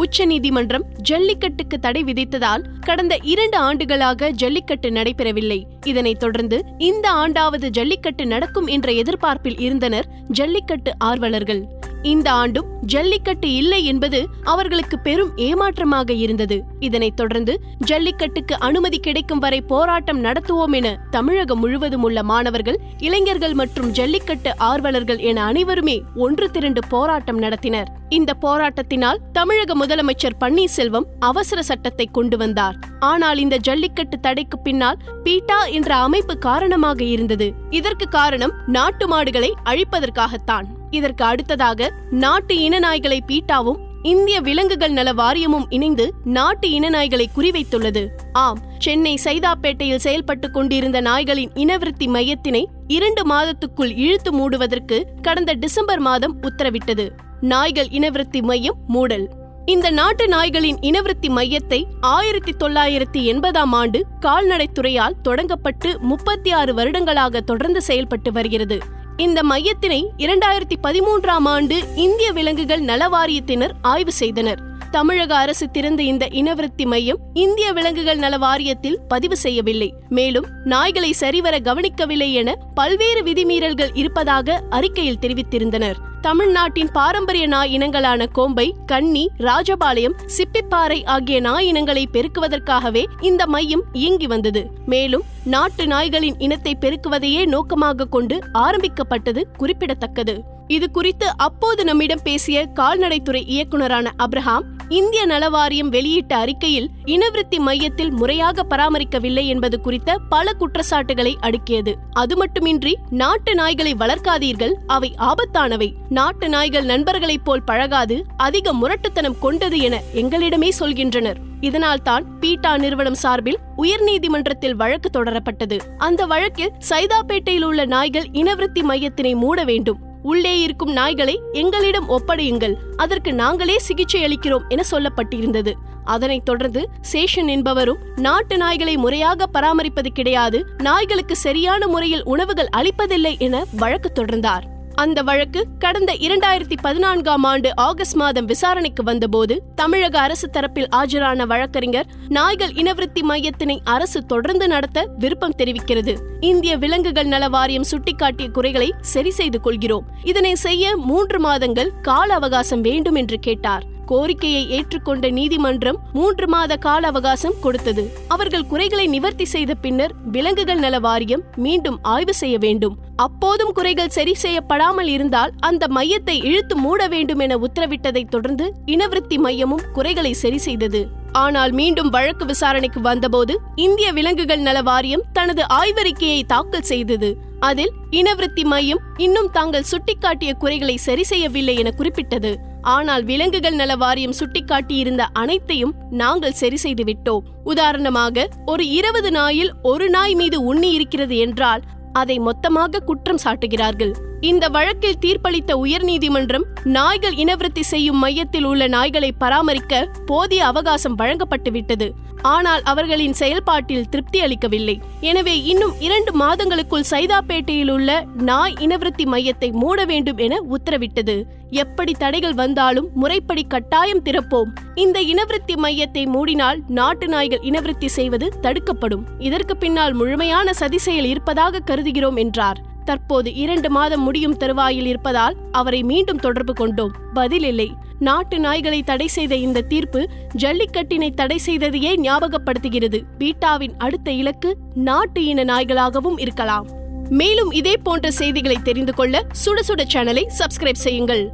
உச்சநீதிமன்றம் ஜல்லிக்கட்டுக்கு தடை விதித்ததால் கடந்த 2 ஆண்டுகளாக ஜல்லிக்கட்டு நடைபெறவில்லை. இதனைத் தொடர்ந்து இந்த ஆண்டாவது ஜல்லிக்கட்டு நடக்கும் என்ற எதிர்பார்ப்பில் இருந்தனர் ஜல்லிக்கட்டு ஆர்வலர்கள். இந்த ஆண்டும் ஜல்லிக்கட்டு இல்லை என்பது அவர்களுக்கு பெரும் ஏமாற்றமாக இருந்தது. இதனைத் தொடர்ந்து ஜல்லிக்கட்டுக்கு அனுமதி கிடைக்கும் வரை போராட்டம் நடத்துவோம் என தமிழகம் முழுவதும் உள்ள மாணவர்கள், இளைஞர்கள் மற்றும் ஜல்லிக்கட்டு ஆர்வலர்கள் என அனைவருமே ஒன்று திரண்டு போராட்டம் நடத்தினர். இந்த போராட்டத்தினால் தமிழக முதலமைச்சர் பன்னீர்செல்வம் அவசர சட்டத்தை கொண்டு வந்தார். ஆனால் இந்த ஜல்லிக்கட்டு தடைக்கு பின்னால் பீட்டா என்ற அமைப்பு காரணமாக இருந்தது. இதற்கு காரணம் நாட்டு மாடுகளை அழிப்பதற்காகத்தான். இதற்கு அடுத்ததாக நாட்டு இனநாய்களை பீட்டாவும் இந்திய விலங்குகள் நல வாரியமும் இணைந்து நாட்டு இனநாய்களை குறிவைத்துள்ளது. ஆம், சென்னை சைதாப்பேட்டையில் செயல்பட்டு கொண்டிருந்த நாய்களின் இனவிருத்தி மையத்தினை 2 மாதத்துக்குள் இழுத்து மூடுவதற்கு கடந்த டிசம்பர் மாதம் உத்தரவிட்டது. நாய்கள் இனவிருத்தி மையம் மூடல். இந்த நாட்டு நாய்களின் இனவிருத்தி மையத்தை 1980ஆம் ஆண்டு கால்நடைத்துறையால் தொடங்கப்பட்டு 36 வருடங்களாக தொடர்ந்து செயல்பட்டு வருகிறது. இந்த மையத்தினை 2013ஆம் ஆண்டு இந்திய விலங்குகள் நல வாரியத்தினர் ஆய்வு செய்தனர். தமிழக அரசு திறந்த இந்த இனவிருத்தி மையம் இந்திய விலங்குகள் நல வாரியத்தில் பதிவு செய்யவில்லை. மேலும் நாய்களை சரிவர கவனிக்கவில்லை என பல்வேறு விதிமீறல்கள் இருப்பதாக அறிக்கையில் தெரிவித்திருந்தனர். தமிழ்நாட்டின் பாரம்பரிய நாய் இனங்களான கோம்பை, கன்னி, ராஜபாளையம், சிப்பிப்பாறை ஆகிய நாய் இனங்களை பெருக்குவதற்காகவே இந்த மையம் இயங்கி வந்தது. மேலும் நாட்டு நாய்களின் இனத்தை பெருக்குவதையே நோக்கமாக கொண்டு ஆரம்பிக்கப்பட்டது குறிப்பிடத்தக்கது. இது குறித்து அப்போது நம்மிடம் பேசிய கால்நடைத்துறை இயக்குநரான அப்ரஹாம், இந்திய நலவாரியம் வெளியிட்ட அறிக்கையில் இனவிருத்தி மையத்தில் முறையாக பராமரிக்கவில்லை என்பது குறித்த பல குற்றச்சாட்டுகளை அடுக்கியது. அது மட்டுமின்றி நாட்டு நாய்களை வளர்க்காதீர்கள், அவை ஆபத்தானவை, நாட்டு நாய்கள் நண்பர்களைப் போல் பழகாது, அதிக முரட்டுத்தனம் கொண்டது என எங்களிடமே சொல்கின்றனர். இதனால் தான் பீட்டா நிறுவனம் சார்பில் உயர்நீதிமன்றத்தில் வழக்கு தொடரப்பட்டது. அந்த வழக்கில் சைதாப்பேட்டையில் உள்ள நாய்கள் இனவிருத்தி மையத்தினை மூட வேண்டும், உள்ளே இருக்கும் நாய்களை எங்களிடம் ஒப்படையுங்கள், அதற்கு நாங்களே சிகிச்சை அளிக்கிறோம் என சொல்லப்பட்டிருந்தது. அதனைத் தொடர்ந்து சேஷன் என்பவரும் நாட்டு நாய்களை முறையாக பராமரிப்பது கிடையாது, நாய்களுக்கு சரியான முறையில் உணவுகள் அளிப்பதில்லை என வழக்கு தொடர்ந்தார். அந்த வழக்கு கடந்த 2014ஆம் ஆண்டு ஆகஸ்ட் மாதம் விசாரணைக்கு வந்தபோது தமிழக அரசு தரப்பில் ஆஜரான வழக்கறிஞர், நாய்கள் இனவிருத்தி மையத்தினை அரசு தொடர்ந்து நடத்த விருப்பம் தெரிவிக்கிறது. இந்திய விலங்குகள் நல வாரியம் சுட்டிக்காட்டிய குறைகளை சரி செய்து கொள்கிறோம். இதனை செய்ய 3 மாதங்கள் கால அவகாசம் வேண்டும் என்று கேட்டார். கோரிக்கையை ஏற்றுக்கொண்ட நீதிமன்றம் 3 மாத கால அவகாசம் கொடுத்தது. அவர்கள் குறைகளை நிவர்த்தி செய்த பின்னர் விலங்குகள் நல வாரியம் மீண்டும் ஆய்வு செய்ய வேண்டும். அப்போதும் குறைகள் சரி செய்யப்படாமல் இருந்தால் அந்த மையத்தை இழுத்து மூட வேண்டும் என உத்தரவிட்டதை தொடர்ந்து இனவிருத்தி மையமும் குறைகளை சரி செய்தது. ஆனால் மீண்டும் வழக்கு விசாரணைக்கு வந்தபோது இந்திய விலங்குகள் நல வாரியம் தனது ஆய்வறிக்கையை தாக்கல் செய்தது. அதில் இனவிருத்தி மையம் இன்னும் தாங்கள் சுட்டிக்காட்டிய குறைகளை சரி செய்யவில்லை என குறிப்பிட்டது. ஆனால் விலங்குகள் நல வாரியம் சுட்டிக்காட்டியிருந்த அனைத்தையும் நாங்கள் சரி செய்து விட்டோம். உதாரணமாக, ஒரு 20 நாயில் ஒரு நாய் மீது உண்ணி இருக்கிறது என்றால் அதை மொத்தமாக குற்றம் சாட்டுகிறார்கள். இந்த வழக்கில் தீர்ப்பளித்த உயர்நீதிமன்றம் நாய்கள் இனவிருத்தி செய்யும் மையத்தில் உள்ள நாய்களை பராமரிக்க போதிய அவகாசம் வழங்கப்பட்டுவிட்டது. ஆனால் அவர்களின் செயல்பாட்டில் திருப்தி அளிக்கவில்லை. எனவே இன்னும் 2 மாதங்களுக்குள் சைதாப்பேட்டையில் உள்ள நாய் இனவிருத்தி மையத்தை மூட வேண்டும் என உத்தரவிட்டது. எப்படி தடைகள் வந்தாலும் முறைப்படி கட்டாயம் திறப்போம். இந்த இனவிருத்தி மையத்தை மூடினால் நாட்டு நாய்கள் இனவிருத்தி செய்வது தடுக்கப்படும். இதற்கு பின்னால் முழுமையான சதி செயல் இருப்பதாக கருதுகிறோம் என்றார். தற்போது 2 மாதம் முடியும் தருவாயில் இருப்பதால் அவரை மீண்டும் தொடர்பு கொண்டோம். பதில் இல்லை. நாட்டு நாய்களை தடை செய்த இந்த தீர்ப்பு ஜல்லிக்கட்டினை தடை செய்ததையே ஞாபகப்படுத்துகிறது. பீட்டாவின் அடுத்த இலக்கு நாட்டு இன நாய்களாகவும் இருக்கலாம். மேலும் இதே போன்ற செய்திகளை தெரிந்து கொள்ள சுட சுட சேனலை சப்ஸ்கிரைப் செய்யுங்கள்.